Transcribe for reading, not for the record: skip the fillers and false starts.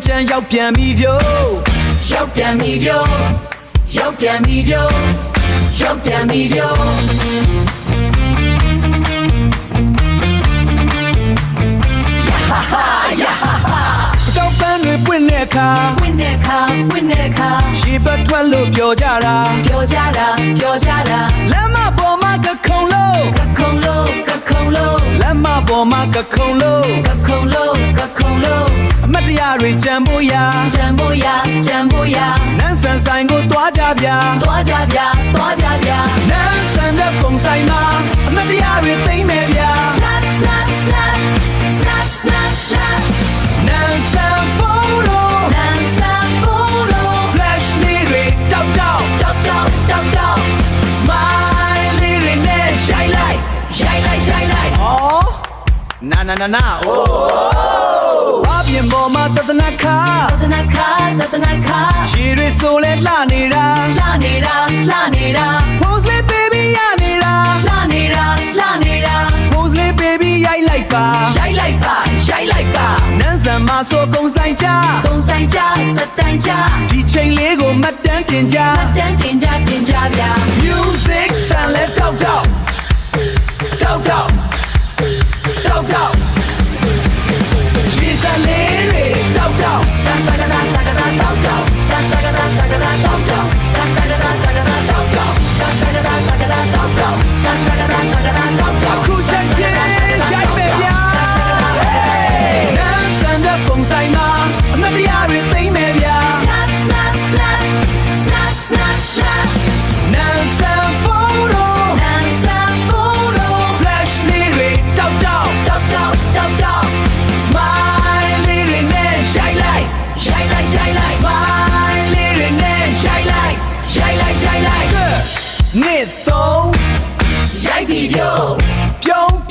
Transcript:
ချမ်းရောက်ပြန်ပြီဗျို့ရောက်ပြန်ပြီဗျို့ရောက်ပြန်ပြီဗျို့ရောက်ပြန်ပြီဗျို့တောက်ပန်းတွေပွင့်တဲ့အခါပွင့်တဲ့အခါရေပတ်ထွက်လို့ပြောကြတာပြောကြတာလမ်းမပေါ်မှာကခုံလို့လမ်းမပေါ်မှာကခုံလို့အမတ်တရားတွေကြံဖို့ရာနန်းဆန်ဆိုင်ကိုတွားကြဗျာနန်းဆန်တဲ့ပုံဆိုင်မှာအမတ်တရားတွေသိမ့်မယ်ဗျာနန်းဆန်ဖိုးတော့flash လေးတွေတောက် smile လေးတွေနဲ့ shine light အော်နာအိုးအပြင်ပေါ်မှာတသနာခါရေတွေဆိုလဲလှနေတာ pose လေး baby ရနေတာ pose လေး baby ရိုက်လိုက်ပါနန်းဆန်မှာဆိုကုန်းဆိုင်ကြ စတိုင်ကြ ဒီချိန်လေးကိုမှတ်တမ်းတင်ကြ တင်ကြဗျာ music တန်လဲတောက်ရေစလေးတွေတောက်ခုချက်ချင်းရိုက်မယ်ဗျာနန်းဆန်တဲ့ပုံဆိုင်မှာအမတ်တရားတွေသိမ့်မယ်ဗျာနန်းဆန်ဖိုးတော့ flash လေးတွေတောက် smile လေးတွေနဲ့ shine light smile လေးတွေနဲ့ shine light နှစ်သုံး ရိုက်ပြီဗျို့ ပြုံး